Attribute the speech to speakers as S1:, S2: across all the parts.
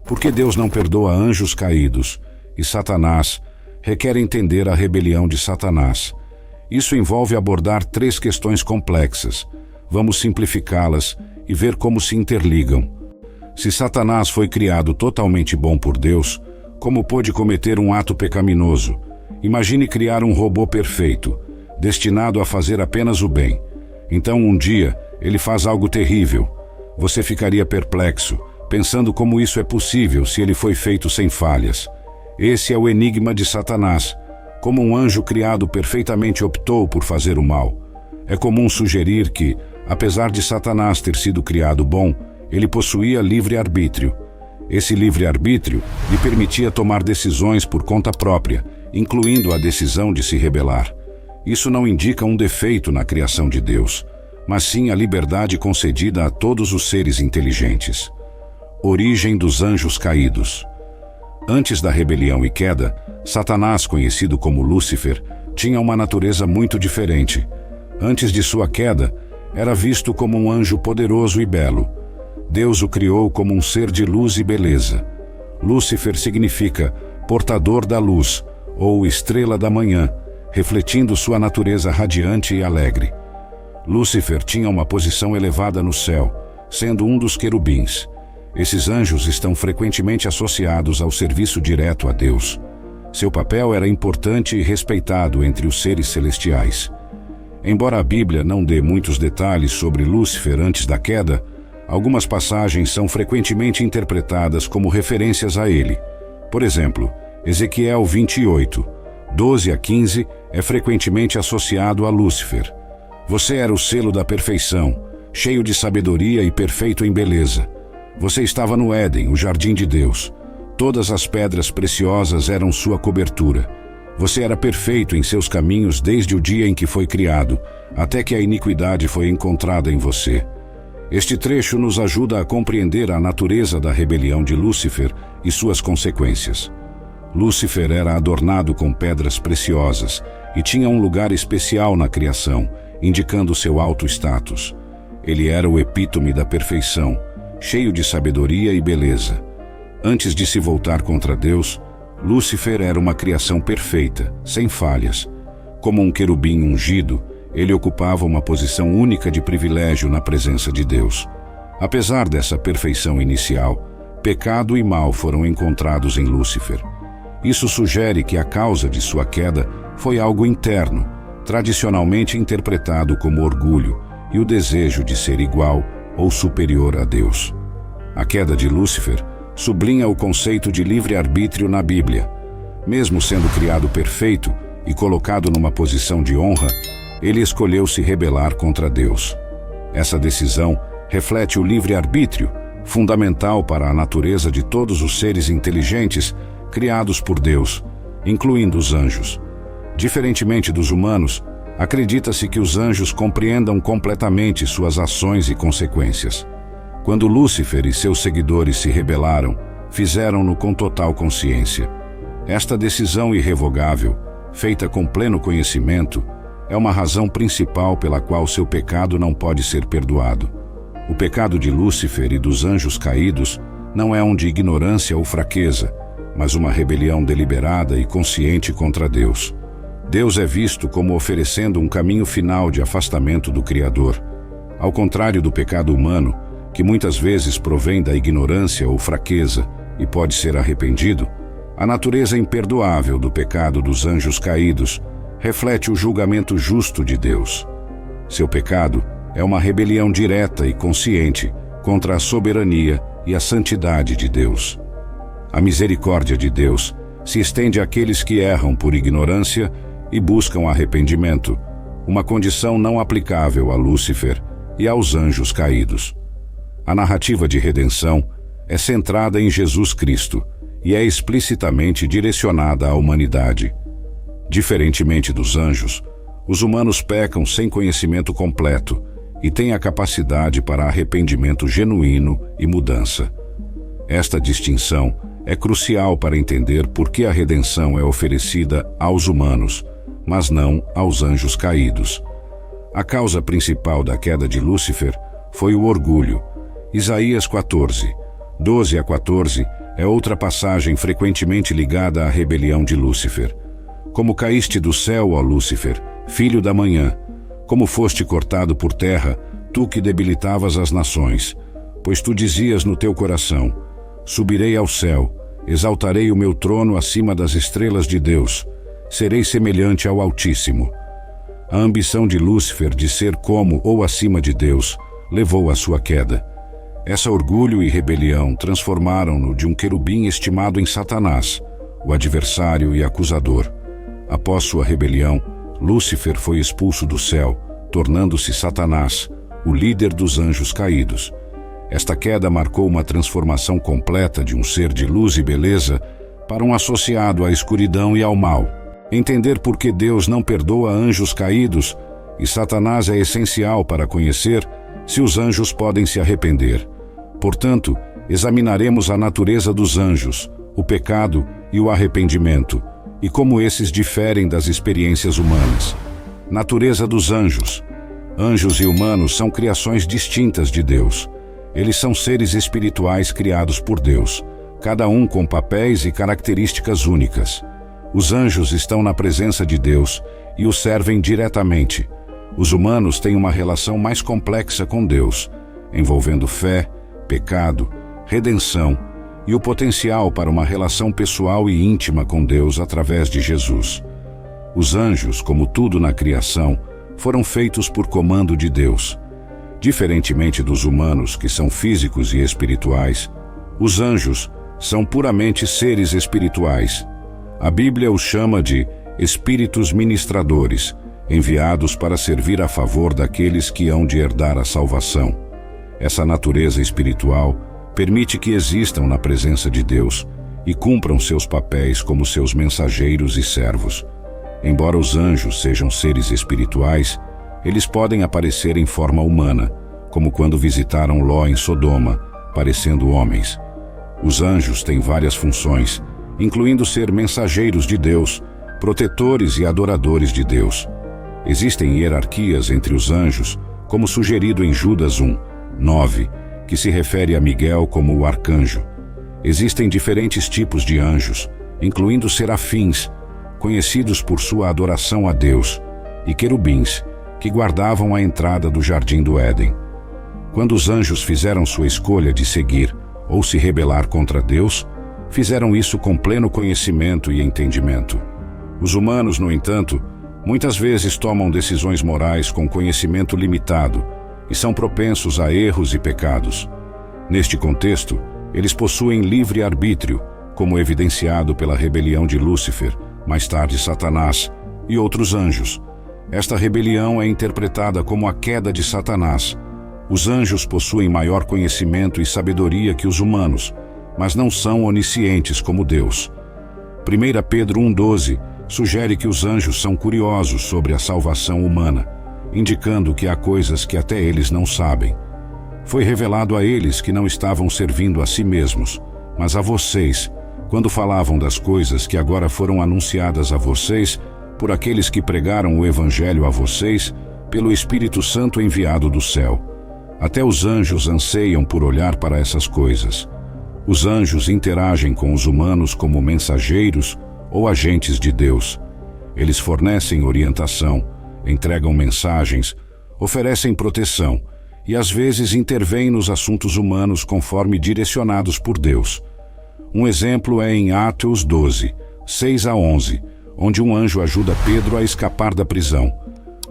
S1: Por que Deus não perdoa anjos caídos? E Satanás requer entender a rebelião de Satanás. Isso envolve abordar 3 questões complexas. Vamos simplificá-las e ver como se interligam. Se Satanás foi criado totalmente bom por Deus, como pôde cometer um ato pecaminoso? Imagine criar um robô perfeito, destinado a fazer apenas o bem. Então, um dia, ele faz algo terrível. Você ficaria perplexo, pensando como isso é possível se ele foi feito sem falhas. Esse é o enigma de Satanás. Como um anjo criado perfeitamente optou por fazer o mal. É comum sugerir que, apesar de Satanás ter sido criado bom, ele possuía livre-arbítrio. Esse livre-arbítrio lhe permitia tomar decisões por conta própria, incluindo a decisão de se rebelar. Isso não indica um defeito na criação de Deus, mas sim a liberdade concedida a todos os seres inteligentes. Origem dos anjos caídos. Antes da rebelião e queda, Satanás, conhecido como Lúcifer, tinha uma natureza muito diferente. Antes de sua queda, era visto como um anjo poderoso e belo. Deus o criou como um ser de luz e beleza. Lúcifer significa portador da luz, ou estrela da manhã, refletindo sua natureza radiante e alegre. Lúcifer tinha uma posição elevada no céu, sendo um dos querubins. Esses anjos estão frequentemente associados ao serviço direto a Deus. Seu papel era importante e respeitado entre os seres celestiais. Embora a Bíblia não dê muitos detalhes sobre Lúcifer antes da queda, algumas passagens são frequentemente interpretadas como referências a ele. Por exemplo, Ezequiel 28, 12 a 15 é frequentemente associado a Lúcifer. Você era o selo da perfeição, cheio de sabedoria e perfeito em beleza. Você estava no Éden, o jardim de Deus. Todas as pedras preciosas eram sua cobertura. Você era perfeito em seus caminhos desde o dia em que foi criado, até que a iniquidade foi encontrada em você. Este trecho nos ajuda a compreender a natureza da rebelião de Lúcifer e suas consequências. Lúcifer era adornado com pedras preciosas e tinha um lugar especial na criação, indicando seu alto status. Ele era o epítome da perfeição, cheio de sabedoria e beleza. Antes de se voltar contra Deus, Lúcifer era uma criação perfeita, sem falhas. Como um querubim ungido, ele ocupava uma posição única de privilégio na presença de Deus. Apesar dessa perfeição inicial, pecado e mal foram encontrados em Lúcifer. Isso sugere que a causa de sua queda foi algo interno, tradicionalmente interpretado como orgulho e o desejo de ser igual ou superior a Deus. A queda de Lúcifer sublinha o conceito de livre-arbítrio na Bíblia. Mesmo sendo criado perfeito e colocado numa posição de honra, ele escolheu se rebelar contra Deus. Essa decisão reflete o livre-arbítrio, fundamental para a natureza de todos os seres inteligentes criados por Deus, incluindo os anjos. Diferentemente dos humanos, acredita-se que os anjos compreendam completamente suas ações e consequências. Quando Lúcifer e seus seguidores se rebelaram, fizeram-no com total consciência. Esta decisão irrevogável, feita com pleno conhecimento, é uma razão principal pela qual seu pecado não pode ser perdoado. O pecado de Lúcifer e dos anjos caídos não é um de ignorância ou fraqueza, mas uma rebelião deliberada e consciente contra Deus. Deus é visto como oferecendo um caminho final de afastamento do Criador. Ao contrário do pecado humano, que muitas vezes provém da ignorância ou fraqueza e pode ser arrependido, a natureza imperdoável do pecado dos anjos caídos reflete o julgamento justo de Deus. Seu pecado é uma rebelião direta e consciente contra a soberania e a santidade de Deus. A misericórdia de Deus se estende àqueles que erram por ignorância e buscam arrependimento, uma condição não aplicável a Lúcifer e aos anjos caídos. A narrativa de redenção é centrada em Jesus Cristo e é explicitamente direcionada à humanidade. Diferentemente dos anjos, os humanos pecam sem conhecimento completo e têm a capacidade para arrependimento genuíno e mudança. Esta distinção é crucial para entender por que a redenção é oferecida aos humanos, mas não aos anjos caídos. A causa principal da queda de Lúcifer foi o orgulho. Isaías 14, 12 a 14 é outra passagem frequentemente ligada à rebelião de Lúcifer. Como caíste do céu, ó Lúcifer, filho da manhã, como foste cortado por terra, tu que debilitavas as nações, pois tu dizias no teu coração: subirei ao céu, exaltarei o meu trono acima das estrelas de Deus, serei semelhante ao Altíssimo. A ambição de Lúcifer de ser como ou acima de Deus levou à sua queda. Essa orgulho e rebelião transformaram-no de um querubim estimado em Satanás, o adversário e acusador. Após sua rebelião, Lúcifer foi expulso do céu, tornando-se Satanás, o líder dos anjos caídos. Esta queda marcou uma transformação completa de um ser de luz e beleza para um associado à escuridão e ao mal. Entender por que Deus não perdoa anjos caídos e Satanás é essencial para conhecer se os anjos podem se arrepender. Portanto, examinaremos a natureza dos anjos, o pecado e o arrependimento, e como esses diferem das experiências humanas. Natureza dos anjos. Anjos e humanos são criações distintas de Deus. Eles são seres espirituais criados por Deus, cada um com papéis e características únicas. Os anjos estão na presença de Deus e o servem diretamente. Os humanos têm uma relação mais complexa com Deus, envolvendo fé, pecado, redenção e o potencial para uma relação pessoal e íntima com Deus através de Jesus. Os anjos, como tudo na criação, foram feitos por comando de Deus. Diferentemente dos humanos, que são físicos e espirituais, os anjos são puramente seres espirituais. A Bíblia os chama de espíritos ministradores, enviados para servir a favor daqueles que hão de herdar a salvação. Essa natureza espiritual permite que existam na presença de Deus e cumpram seus papéis como seus mensageiros e servos. Embora os anjos sejam seres espirituais, eles podem aparecer em forma humana, como quando visitaram Ló em Sodoma, parecendo homens. Os anjos têm várias funções, incluindo ser mensageiros de Deus, protetores e adoradores de Deus. Existem hierarquias entre os anjos, como sugerido em Judas 1:9, que se refere a Miguel como o arcanjo. Existem diferentes tipos de anjos, incluindo serafins, conhecidos por sua adoração a Deus, e querubins, que guardavam a entrada do jardim do Éden. Quando os anjos fizeram sua escolha de seguir ou se rebelar contra Deus, fizeram isso com pleno conhecimento e entendimento. Os humanos, no entanto, muitas vezes tomam decisões morais com conhecimento limitado e são propensos a erros e pecados. Neste contexto, eles possuem livre arbítrio, como evidenciado pela rebelião de Lúcifer, mais tarde Satanás, e outros anjos. Esta rebelião é interpretada como a queda de Satanás. Os anjos possuem maior conhecimento e sabedoria que os humanos, mas não são oniscientes como Deus. 1 Pedro 1:12 sugere que os anjos são curiosos sobre a salvação humana, indicando que há coisas que até eles não sabem. Foi revelado a eles que não estavam servindo a si mesmos, mas a vocês, quando falavam das coisas que agora foram anunciadas a vocês por aqueles que pregaram o Evangelho a vocês pelo Espírito Santo enviado do céu. Até os anjos anseiam por olhar para essas coisas. Os anjos interagem com os humanos como mensageiros ou agentes de Deus. Eles fornecem orientação, entregam mensagens, oferecem proteção e às vezes intervêm nos assuntos humanos conforme direcionados por Deus. Um exemplo é em Atos 12, 6-11, onde um anjo ajuda Pedro a escapar da prisão.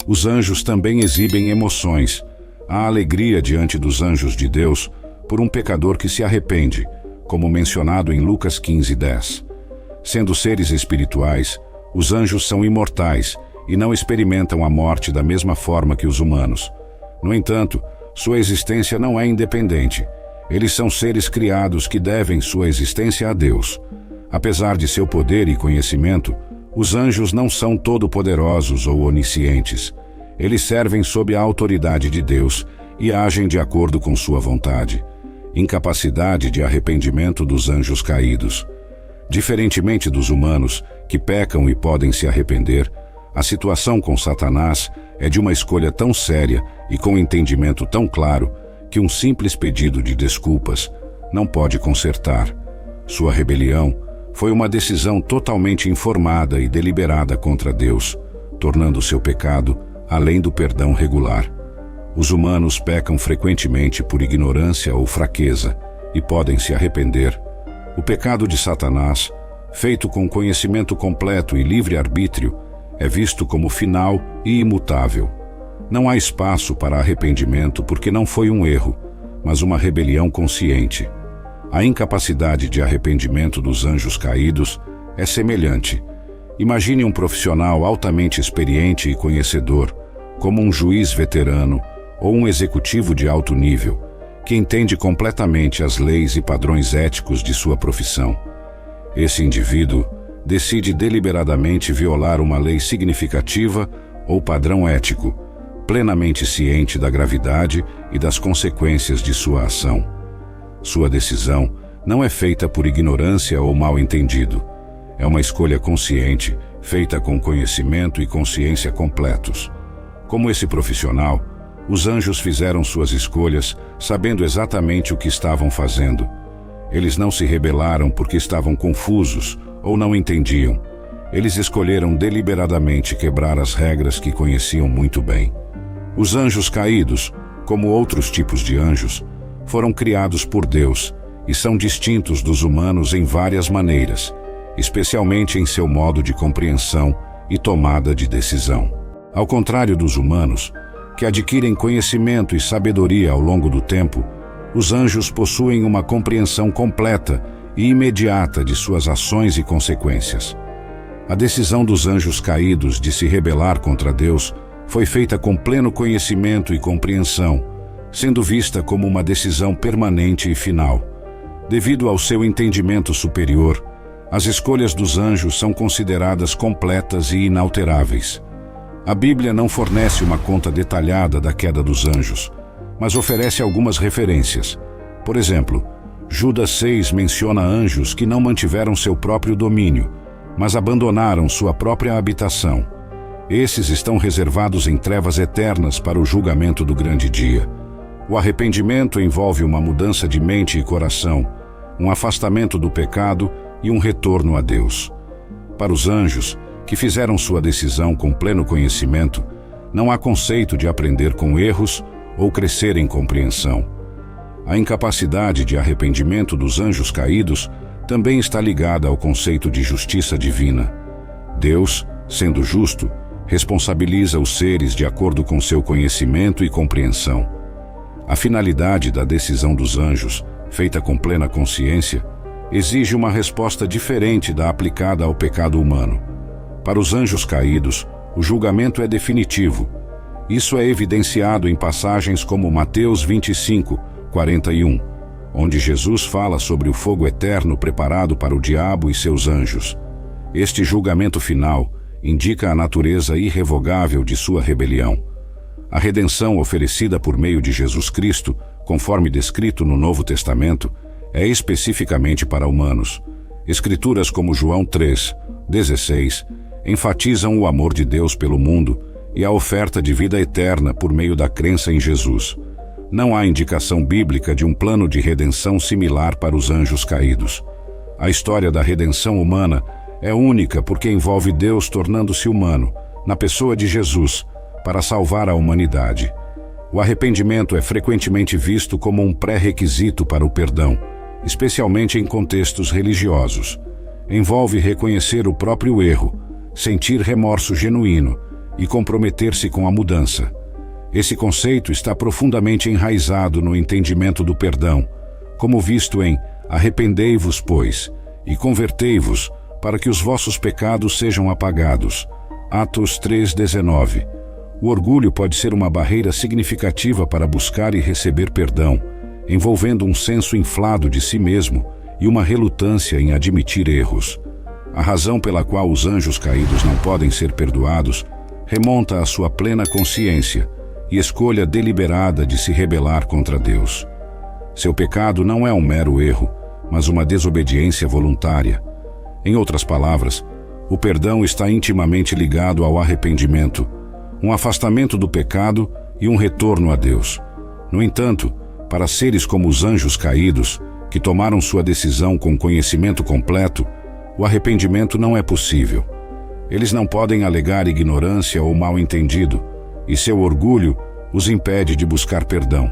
S1: Os anjos também exibem emoções. Há alegria diante dos anjos de Deus por um pecador que se arrepende, como mencionado em Lucas 15:10. Sendo seres espirituais, os anjos são imortais e não experimentam a morte da mesma forma que os humanos. No entanto, sua existência não é independente. Eles são seres criados que devem sua existência a Deus. Apesar de seu poder e conhecimento, os anjos não são todo-poderosos ou oniscientes. Eles servem sob a autoridade de Deus e agem de acordo com sua vontade. Incapacidade de arrependimento dos anjos caídos. Diferentemente dos humanos, que pecam e podem se arrepender, a situação com Satanás é de uma escolha tão séria e com entendimento tão claro que um simples pedido de desculpas não pode consertar. Sua rebelião foi uma decisão totalmente informada e deliberada contra Deus, tornando seu pecado além do perdão regular. Os humanos pecam frequentemente por ignorância ou fraqueza e podem se arrepender. O pecado de Satanás, feito com conhecimento completo e livre-arbítrio, é visto como final e imutável. Não há espaço para arrependimento porque não foi um erro, mas uma rebelião consciente. A incapacidade de arrependimento dos anjos caídos é semelhante. Imagine um profissional altamente experiente e conhecedor, como um juiz veterano ou um executivo de alto nível, que entende completamente as leis e padrões éticos de sua profissão. Esse indivíduo decide deliberadamente violar uma lei significativa ou padrão ético, plenamente ciente da gravidade e das consequências de sua ação. Sua decisão não é feita por ignorância ou mal-entendido. É uma escolha consciente, feita com conhecimento e consciência completos. Como esse profissional, os anjos fizeram suas escolhas sabendo exatamente o que estavam fazendo. Eles não se rebelaram porque estavam confusos ou não entendiam. Eles escolheram deliberadamente quebrar as regras que conheciam muito bem. Os anjos caídos, como outros tipos de anjos, foram criados por Deus e são distintos dos humanos em várias maneiras, especialmente em seu modo de compreensão e tomada de decisão. Ao contrário dos humanos, que adquirem conhecimento e sabedoria ao longo do tempo, os anjos possuem uma compreensão completa e imediata de suas ações e consequências. A decisão dos anjos caídos de se rebelar contra Deus foi feita com pleno conhecimento e compreensão, sendo vista como uma decisão permanente e final. Devido ao seu entendimento superior, as escolhas dos anjos são consideradas completas e inalteráveis. A Bíblia não fornece uma conta detalhada da queda dos anjos, mas oferece algumas referências. Por exemplo, Judas 6 menciona anjos que não mantiveram seu próprio domínio, mas abandonaram sua própria habitação. Esses estão reservados em trevas eternas para o julgamento do grande dia. O arrependimento envolve uma mudança de mente e coração, um afastamento do pecado e um retorno a Deus. Para os anjos, que fizeram sua decisão com pleno conhecimento, não há conceito de aprender com erros ou crescer em compreensão. A incapacidade de arrependimento dos anjos caídos também está ligada ao conceito de justiça divina. Deus, sendo justo, responsabiliza os seres de acordo com seu conhecimento e compreensão. A finalidade da decisão dos anjos, feita com plena consciência, exige uma resposta diferente da aplicada ao pecado humano. Para os anjos caídos, o julgamento é definitivo. Isso é evidenciado em passagens como Mateus 25, 41, onde Jesus fala sobre o fogo eterno preparado para o diabo e seus anjos. Este julgamento final indica a natureza irrevogável de sua rebelião. A redenção oferecida por meio de Jesus Cristo, conforme descrito no Novo Testamento, é especificamente para humanos. Escrituras como João 3, 16, enfatizam o amor de Deus pelo mundo e a oferta de vida eterna por meio da crença em Jesus. Não há indicação bíblica de um plano de redenção similar para os anjos caídos. A história da redenção humana é única porque envolve Deus tornando-se humano, na pessoa de Jesus, para salvar a humanidade. O arrependimento é frequentemente visto como um pré-requisito para o perdão, especialmente em contextos religiosos. Envolve reconhecer o próprio erro, sentir remorso genuíno e comprometer-se com a mudança. Esse conceito está profundamente enraizado no entendimento do perdão, como visto em Arrependei-vos, pois, e convertei-vos, para que os vossos pecados sejam apagados. Atos 3:19. O orgulho pode ser uma barreira significativa para buscar e receber perdão, envolvendo um senso inflado de si mesmo e uma relutância em admitir erros. A razão pela qual os anjos caídos não podem ser perdoados remonta à sua plena consciência e escolha deliberada de se rebelar contra Deus. Seu pecado não é um mero erro, mas uma desobediência voluntária. Em outras palavras, o perdão está intimamente ligado ao arrependimento, um afastamento do pecado e um retorno a Deus. No entanto, para seres como os anjos caídos, que tomaram sua decisão com conhecimento completo, o arrependimento não é possível. Eles não podem alegar ignorância ou mal-entendido, e seu orgulho os impede de buscar perdão.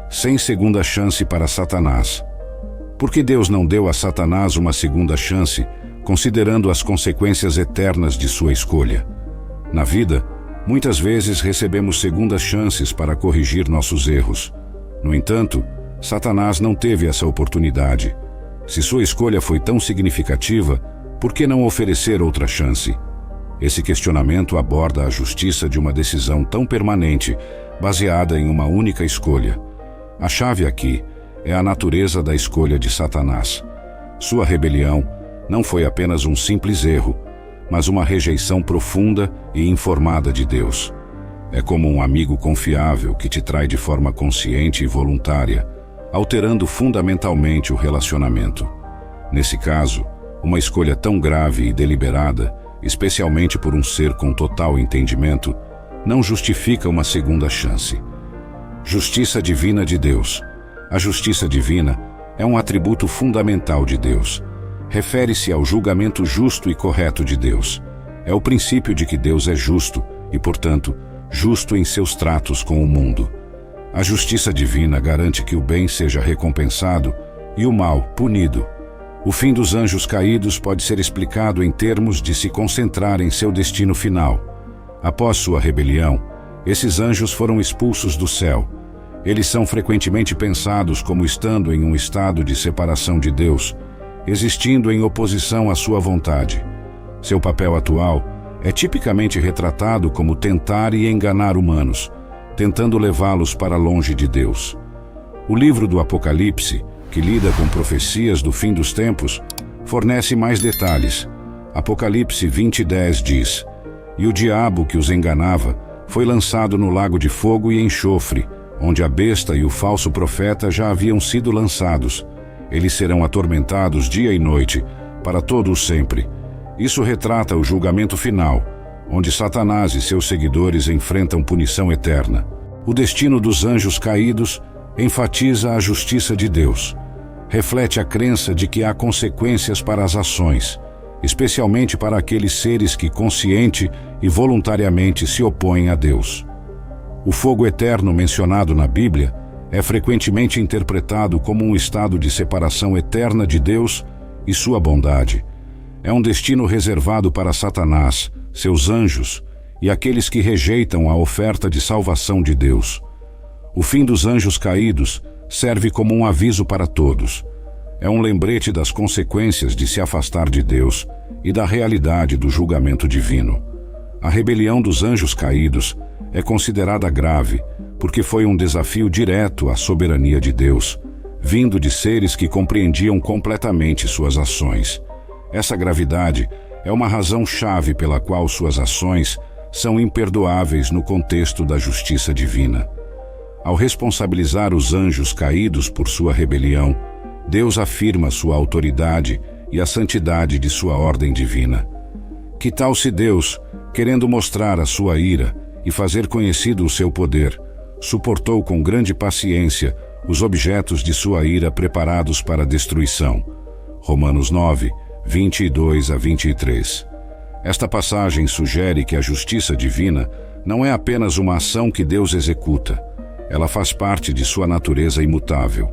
S1: Sem segunda chance para Satanás. Por que Deus não deu a Satanás uma segunda chance, considerando as consequências eternas de sua escolha? Na vida, muitas vezes recebemos segundas chances para corrigir nossos erros. No entanto, Satanás não teve essa oportunidade. Se sua escolha foi tão significativa, por que não oferecer outra chance? Esse questionamento aborda a justiça de uma decisão tão permanente, baseada em uma única escolha. A chave aqui é a natureza da escolha de Satanás. Sua rebelião não foi apenas um simples erro, mas uma rejeição profunda e informada de Deus. É como um amigo confiável que te trai de forma consciente e voluntária, alterando fundamentalmente o relacionamento. Nesse caso, uma escolha tão grave e deliberada, especialmente por um ser com total entendimento, não justifica uma segunda chance. Justiça divina de Deus. A justiça divina é um atributo fundamental de Deus. Refere-se ao julgamento justo e correto de Deus. É o princípio de que Deus é justo e, portanto, justo em seus tratos com o mundo. A justiça divina garante que o bem seja recompensado e o mal punido. O fim dos anjos caídos pode ser explicado em termos de se concentrar em seu destino final. Após sua rebelião, esses anjos foram expulsos do céu. Eles são frequentemente pensados como estando em um estado de separação de Deus, existindo em oposição à sua vontade. Seu papel atual é tipicamente retratado como tentar e enganar humanos, tentando levá-los para longe de Deus. O livro do Apocalipse, que lida com profecias do fim dos tempos, fornece mais detalhes. Apocalipse 20:10 diz: "E o diabo que os enganava foi lançado no lago de fogo e enxofre, onde a besta e o falso profeta já haviam sido lançados. Eles serão atormentados dia e noite, para todo o sempre." Isso retrata o julgamento final, onde Satanás e seus seguidores enfrentam punição eterna. O destino dos anjos caídos enfatiza a justiça de Deus. Reflete a crença de que há consequências para as ações, especialmente para aqueles seres que consciente e voluntariamente se opõem a Deus. O fogo eterno mencionado na Bíblia é frequentemente interpretado como um estado de separação eterna de Deus e sua bondade. É um destino reservado para Satanás, seus anjos e aqueles que rejeitam a oferta de salvação de Deus. O fim dos anjos caídos serve como um aviso para todos. É um lembrete das consequências de se afastar de Deus e da realidade do julgamento divino. A rebelião dos anjos caídos é considerada grave porque foi um desafio direto à soberania de Deus, vindo de seres que compreendiam completamente suas ações. Essa gravidade é uma razão-chave pela qual suas ações são imperdoáveis no contexto da justiça divina. Ao responsabilizar os anjos caídos por sua rebelião, Deus afirma sua autoridade e a santidade de sua ordem divina. Que tal se Deus, querendo mostrar a sua ira e fazer conhecido o seu poder, suportou com grande paciência os objetos de sua ira preparados para a destruição? Romanos 9, 22-23. Esta passagem sugere que a justiça divina não é apenas uma ação que Deus executa. Ela faz parte de sua natureza imutável.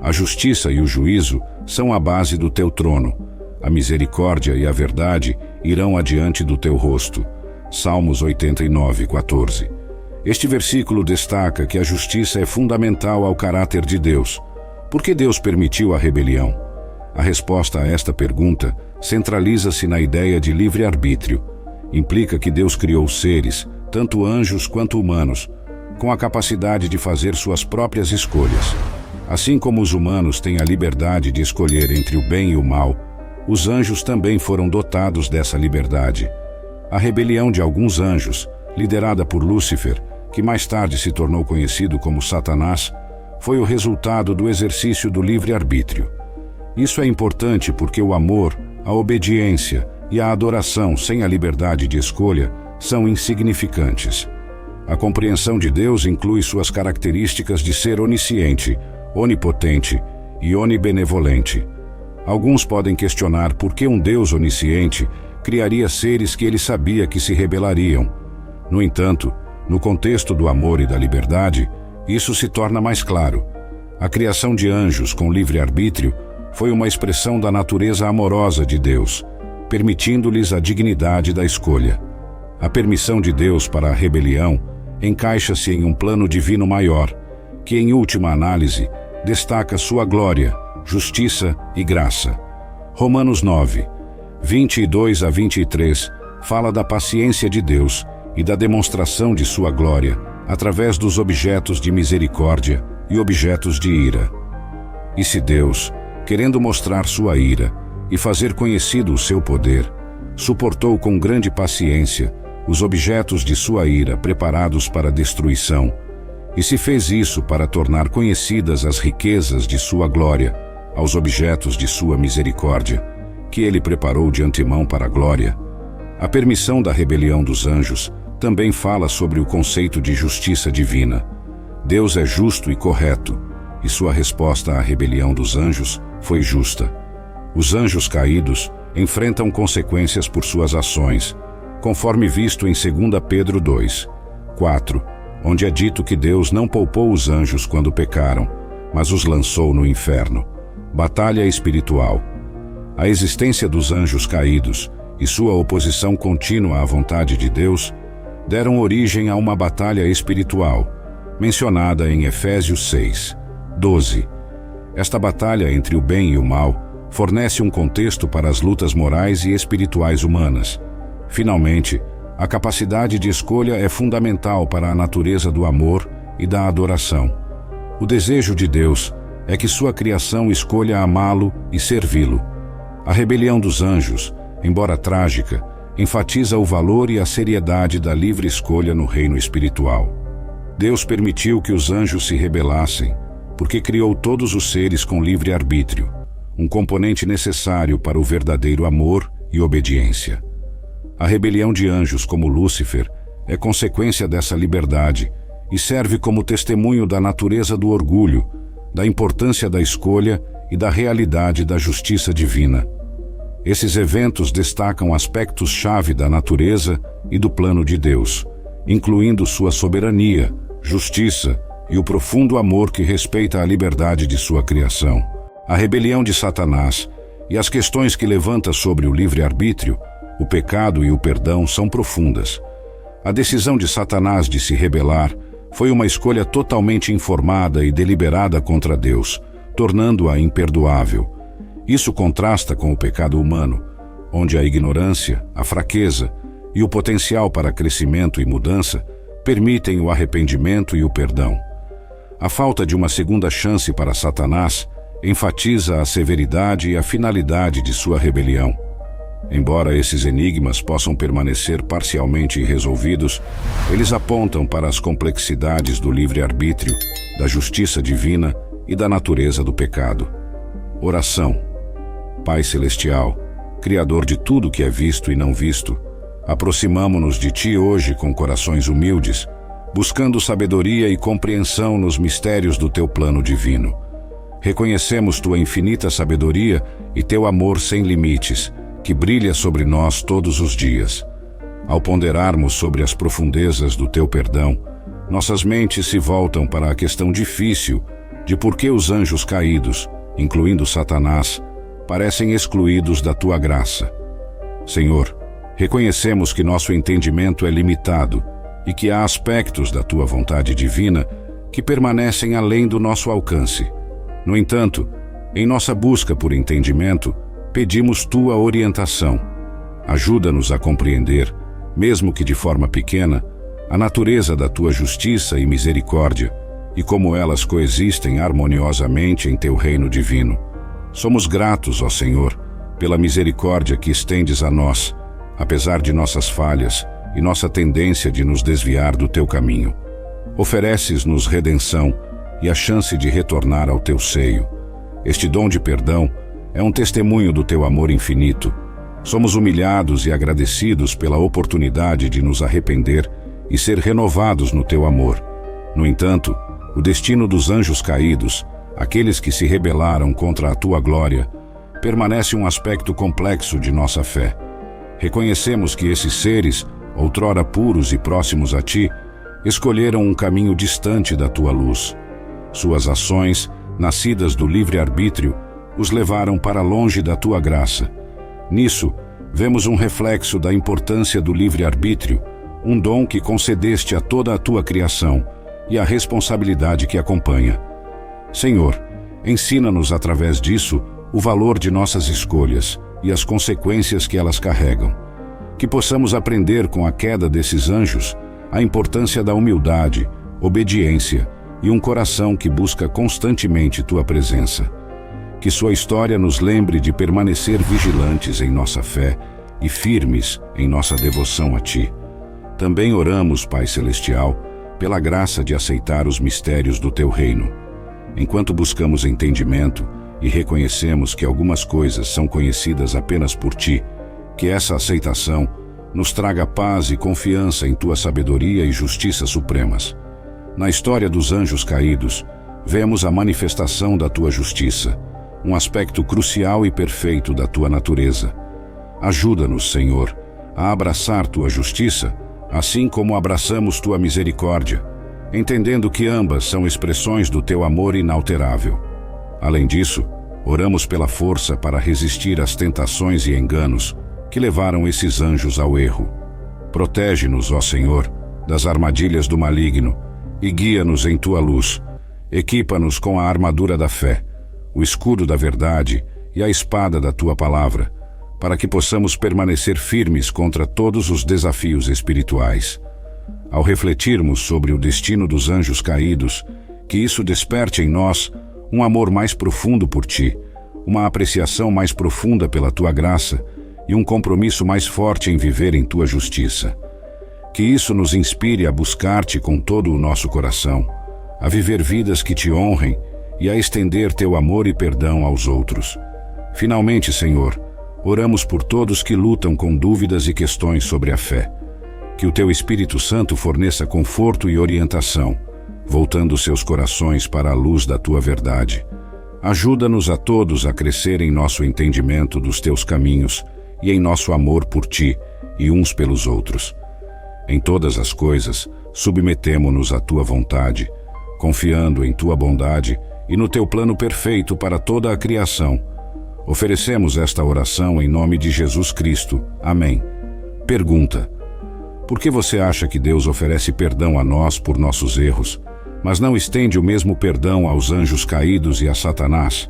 S1: A justiça e o juízo são a base do teu trono. A misericórdia e a verdade irão adiante do teu rosto. Salmos 89:14. Este versículo destaca que a justiça é fundamental ao caráter de Deus. Por que Deus permitiu a rebelião? A resposta a esta pergunta centraliza-se na ideia de livre-arbítrio. Implica que Deus criou seres, tanto anjos quanto humanos, com a capacidade de fazer suas próprias escolhas. Assim como os humanos têm a liberdade de escolher entre o bem e o mal, os anjos também foram dotados dessa liberdade. A rebelião de alguns anjos, liderada por Lúcifer, que mais tarde se tornou conhecido como Satanás, foi o resultado do exercício do livre-arbítrio. Isso é importante porque o amor, a obediência e a adoração sem a liberdade de escolha são insignificantes. A compreensão de Deus inclui suas características de ser onisciente, onipotente e onibenevolente. Alguns podem questionar por que um Deus onisciente criaria seres que ele sabia que se rebelariam. No entanto, no contexto do amor e da liberdade, isso se torna mais claro. A criação de anjos com livre-arbítrio foi uma expressão da natureza amorosa de Deus, permitindo-lhes a dignidade da escolha. A permissão de Deus para a rebelião encaixa-se em um plano divino maior, que, em última análise, destaca sua glória, justiça e graça. Romanos 9, 22 a 23, fala da paciência de Deus e da demonstração de sua glória através dos objetos de misericórdia e objetos de ira. E se Deus, querendo mostrar sua ira e fazer conhecido o seu poder, suportou com grande paciência os objetos de sua ira preparados para destruição, e se fez isso para tornar conhecidas as riquezas de sua glória aos objetos de sua misericórdia, que ele preparou de antemão para a glória. A permissão da rebelião dos anjos também fala sobre o conceito de justiça divina. Deus é justo e correto, e sua resposta à rebelião dos anjos foi justa. Os anjos caídos enfrentam consequências por suas ações, conforme visto em 2 Pedro 2, 4, onde é dito que Deus não poupou os anjos quando pecaram, mas os lançou no inferno. Batalha espiritual. A existência dos anjos caídos e sua oposição contínua à vontade de Deus deram origem a uma batalha espiritual, mencionada em Efésios 6, 12. Esta batalha entre o bem e o mal fornece um contexto para as lutas morais e espirituais humanas. Finalmente, a capacidade de escolha é fundamental para a natureza do amor e da adoração. O desejo de Deus é que sua criação escolha amá-lo e servi-lo. A rebelião dos anjos, embora trágica, enfatiza o valor e a seriedade da livre escolha no reino espiritual. Deus permitiu que os anjos se rebelassem, porque criou todos os seres com livre arbítrio, um componente necessário para o verdadeiro amor e obediência. A rebelião de anjos como Lúcifer é consequência dessa liberdade e serve como testemunho da natureza do orgulho, da importância da escolha e da realidade da justiça divina. Esses eventos destacam aspectos-chave da natureza e do plano de Deus, incluindo sua soberania, justiça e o profundo amor que respeita a liberdade de sua criação. A rebelião de Satanás e as questões que levanta sobre o livre-arbítrio, o pecado e o perdão são profundas. A decisão de Satanás de se rebelar foi uma escolha totalmente informada e deliberada contra Deus, tornando-a imperdoável. Isso contrasta com o pecado humano, onde a ignorância, a fraqueza e o potencial para crescimento e mudança permitem o arrependimento e o perdão. A falta de uma segunda chance para Satanás enfatiza a severidade e a finalidade de sua rebelião. Embora esses enigmas possam permanecer parcialmente irresolvidos, eles apontam para as complexidades do livre-arbítrio, da justiça divina e da natureza do pecado. Oração. Pai Celestial, Criador de tudo que é visto e não visto, aproximamo-nos de Ti hoje com corações humildes, buscando sabedoria e compreensão nos mistérios do Teu plano divino. Reconhecemos Tua infinita sabedoria e Teu amor sem limites, que brilha sobre nós todos os dias. Ao ponderarmos sobre as profundezas do Teu perdão, nossas mentes se voltam para a questão difícil de por que os anjos caídos, incluindo Satanás, parecem excluídos da Tua graça. Senhor, reconhecemos que nosso entendimento é limitado e que há aspectos da Tua vontade divina que permanecem além do nosso alcance. No entanto, em nossa busca por entendimento, pedimos Tua orientação. Ajuda-nos a compreender, mesmo que de forma pequena, a natureza da Tua justiça e misericórdia e como elas coexistem harmoniosamente em Teu reino divino. Somos gratos, ó Senhor, pela misericórdia que estendes a nós, apesar de nossas falhas e nossa tendência de nos desviar do Teu caminho. Ofereces-nos redenção e a chance de retornar ao Teu seio. Este dom de perdão é um testemunho do Teu amor infinito. Somos humilhados e agradecidos pela oportunidade de nos arrepender e ser renovados no Teu amor. No entanto, o destino dos anjos caídos, aqueles que se rebelaram contra a tua glória, permanece um aspecto complexo de nossa fé. Reconhecemos que esses seres, outrora puros e próximos a ti, escolheram um caminho distante da tua luz. Suas ações, nascidas do livre-arbítrio, os levaram para longe da tua graça. Nisso, vemos um reflexo da importância do livre-arbítrio, um dom que concedeste a toda a tua criação e a responsabilidade que acompanha. Senhor, ensina-nos através disso o valor de nossas escolhas e as consequências que elas carregam. Que possamos aprender com a queda desses anjos a importância da humildade, obediência e um coração que busca constantemente tua presença. Que sua história nos lembre de permanecer vigilantes em nossa fé e firmes em nossa devoção a ti. Também oramos, Pai Celestial, pela graça de aceitar os mistérios do teu reino. Enquanto buscamos entendimento e reconhecemos que algumas coisas são conhecidas apenas por ti, que essa aceitação nos traga paz e confiança em tua sabedoria e justiça supremas. Na história dos anjos caídos, vemos a manifestação da tua justiça, um aspecto crucial e perfeito da tua natureza. Ajuda-nos, Senhor, a abraçar tua justiça, assim como abraçamos tua misericórdia, entendendo que ambas são expressões do teu amor inalterável. Além disso, oramos pela força para resistir às tentações e enganos que levaram esses anjos ao erro. Protege-nos, ó Senhor, das armadilhas do maligno e guia-nos em tua luz. Equipa-nos com a armadura da fé, o escudo da verdade e a espada da tua palavra, para que possamos permanecer firmes contra todos os desafios espirituais. Ao refletirmos sobre o destino dos anjos caídos, que isso desperte em nós um amor mais profundo por ti, uma apreciação mais profunda pela tua graça e um compromisso mais forte em viver em tua justiça. Que isso nos inspire a buscar-te com todo o nosso coração, a viver vidas que te honrem e a estender teu amor e perdão aos outros. Finalmente, Senhor, oramos por todos que lutam com dúvidas e questões sobre a fé. Que o teu Espírito Santo forneça conforto e orientação, voltando seus corações para a luz da tua verdade. Ajuda-nos a todos a crescer em nosso entendimento dos teus caminhos e em nosso amor por ti e uns pelos outros. Em todas as coisas, submetemo-nos à tua vontade, confiando em tua bondade e no teu plano perfeito para toda a criação. Oferecemos esta oração em nome de Jesus Cristo. Amém. Pergunta: por que você acha que Deus oferece perdão a nós por nossos erros, mas não estende o mesmo perdão aos anjos caídos e a Satanás?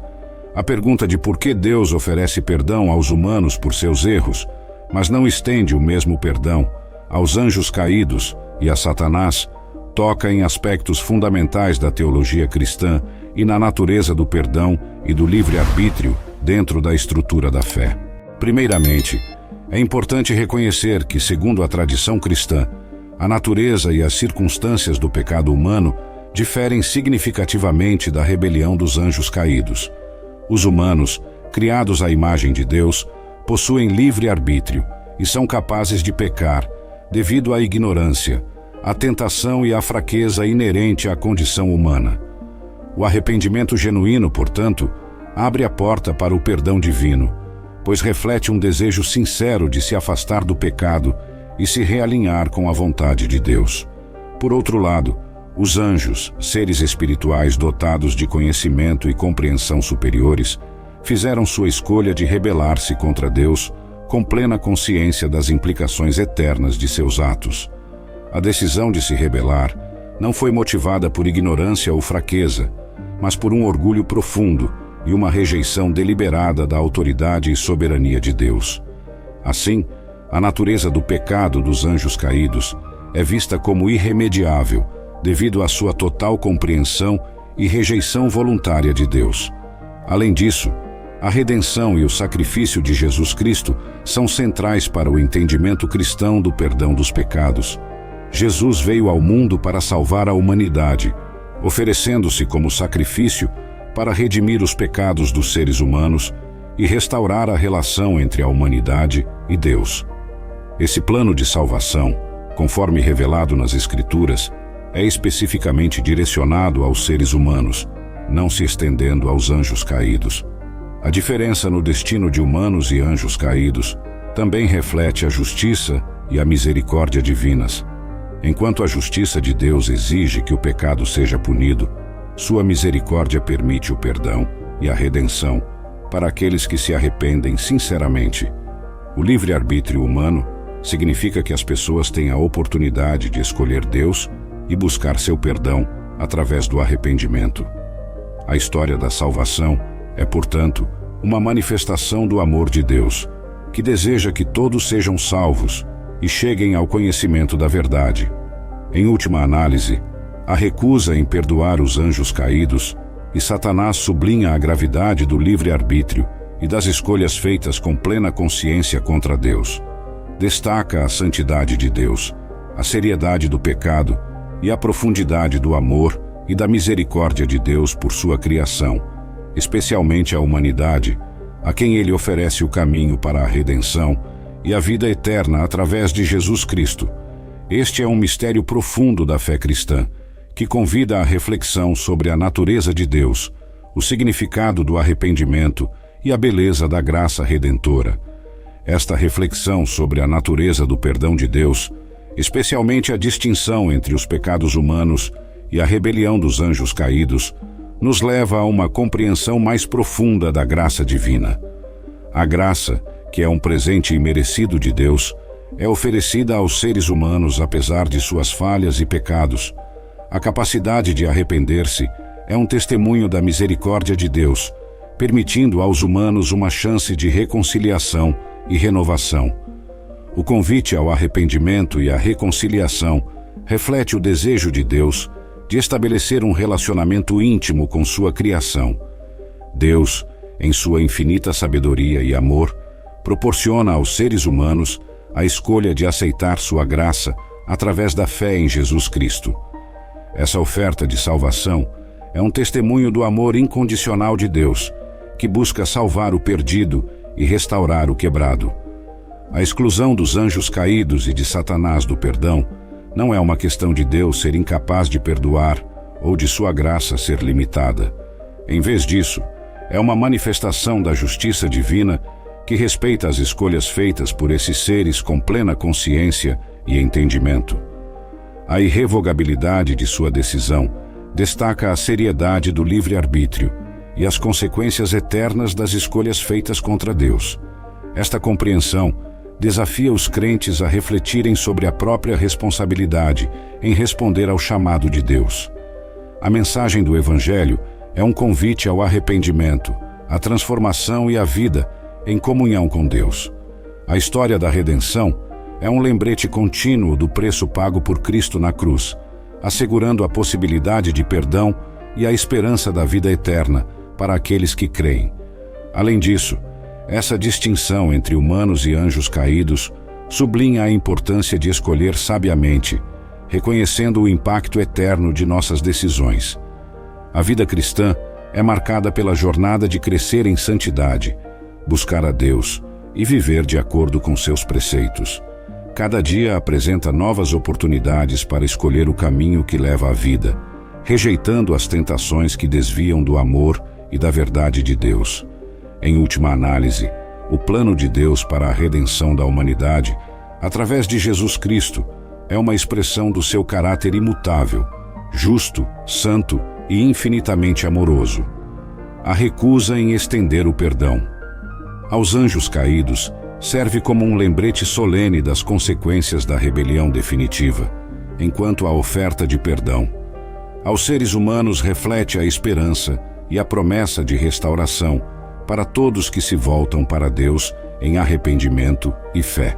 S1: A pergunta de por que Deus oferece perdão aos humanos por seus erros, mas não estende o mesmo perdão aos anjos caídos e a Satanás, toca em aspectos fundamentais da teologia cristã e na natureza do perdão e do livre-arbítrio dentro da estrutura da fé. Primeiramente, é importante reconhecer que, segundo a tradição cristã, a natureza e as circunstâncias do pecado humano diferem significativamente da rebelião dos anjos caídos. Os humanos, criados à imagem de Deus, possuem livre-arbítrio e são capazes de pecar devido à ignorância, à tentação e à fraqueza inerente à condição humana. O arrependimento genuíno, portanto, abre a porta para o perdão divino, pois reflete um desejo sincero de se afastar do pecado e se realinhar com a vontade de Deus. Por outro lado, os anjos, seres espirituais dotados de conhecimento e compreensão superiores, fizeram sua escolha de rebelar-se contra Deus com plena consciência das implicações eternas de seus atos. A decisão de se rebelar não foi motivada por ignorância ou fraqueza, mas por um orgulho profundo e uma rejeição deliberada da autoridade e soberania de Deus. Assim, a natureza do pecado dos anjos caídos é vista como irremediável devido à sua total compreensão e rejeição voluntária de Deus. Além disso, a redenção e o sacrifício de Jesus Cristo são centrais para o entendimento cristão do perdão dos pecados. Jesus veio ao mundo para salvar a humanidade, oferecendo-se como sacrifício para redimir os pecados dos seres humanos e restaurar a relação entre a humanidade e Deus. Esse plano de salvação, conforme revelado nas Escrituras, é especificamente direcionado aos seres humanos, não se estendendo aos anjos caídos. A diferença no destino de humanos e anjos caídos também reflete a justiça e a misericórdia divinas. Enquanto a justiça de Deus exige que o pecado seja punido, sua misericórdia permite o perdão e a redenção para aqueles que se arrependem sinceramente. O livre-arbítrio humano significa que as pessoas têm a oportunidade de escolher Deus e buscar seu perdão através do arrependimento. A história da salvação é, portanto, uma manifestação do amor de Deus, que deseja que todos sejam salvos e cheguem ao conhecimento da verdade. Em última análise, a recusa em perdoar os anjos caídos e Satanás sublinha a gravidade do livre-arbítrio e das escolhas feitas com plena consciência contra Deus. Destaca a santidade de Deus, a seriedade do pecado e a profundidade do amor e da misericórdia de Deus por sua criação, especialmente a humanidade, a quem ele oferece o caminho para a redenção e a vida eterna através de Jesus Cristo. Este é um mistério profundo da fé cristã, que convida à reflexão sobre a natureza de Deus, o significado do arrependimento e a beleza da graça redentora. Esta reflexão sobre a natureza do perdão de Deus, especialmente a distinção entre os pecados humanos e a rebelião dos anjos caídos, nos leva a uma compreensão mais profunda da graça divina. A graça, que é um presente imerecido de Deus, é oferecida aos seres humanos apesar de suas falhas e pecados. A capacidade de arrepender-se é um testemunho da misericórdia de Deus, permitindo aos humanos uma chance de reconciliação e renovação. O convite ao arrependimento e à reconciliação reflete o desejo de Deus de estabelecer um relacionamento íntimo com sua criação. Deus, em sua infinita sabedoria e amor, proporciona aos seres humanos a escolha de aceitar sua graça através da fé em Jesus Cristo. Essa oferta de salvação é um testemunho do amor incondicional de Deus, que busca salvar o perdido e restaurar o quebrado. A exclusão dos anjos caídos e de Satanás do perdão não é uma questão de Deus ser incapaz de perdoar ou de sua graça ser limitada. Em vez disso, é uma manifestação da justiça divina que respeita as escolhas feitas por esses seres com plena consciência e entendimento. A irrevogabilidade de sua decisão destaca a seriedade do livre-arbítrio e as consequências eternas das escolhas feitas contra Deus. Esta compreensão desafia os crentes a refletirem sobre a própria responsabilidade em responder ao chamado de Deus. A mensagem do Evangelho é um convite ao arrependimento, à transformação e à vida em comunhão com Deus. A história da redenção é um lembrete contínuo do preço pago por Cristo na cruz, assegurando a possibilidade de perdão e a esperança da vida eterna para aqueles que creem. Além disso, essa distinção entre humanos e anjos caídos sublinha a importância de escolher sabiamente, reconhecendo o impacto eterno de nossas decisões. A vida cristã é marcada pela jornada de crescer em santidade, buscar a Deus e viver de acordo com seus preceitos. Cada dia apresenta novas oportunidades para escolher o caminho que leva à vida, rejeitando as tentações que desviam do amor e da verdade de Deus. Em última análise, o plano de Deus para a redenção da humanidade, através de Jesus Cristo, é uma expressão do seu caráter imutável, justo, santo e infinitamente amoroso. A recusa em estender o perdão aos anjos caídos serve como um lembrete solene das consequências da rebelião definitiva, enquanto a oferta de perdão aos seres humanos reflete a esperança e a promessa de restauração para todos que se voltam para Deus em arrependimento e fé.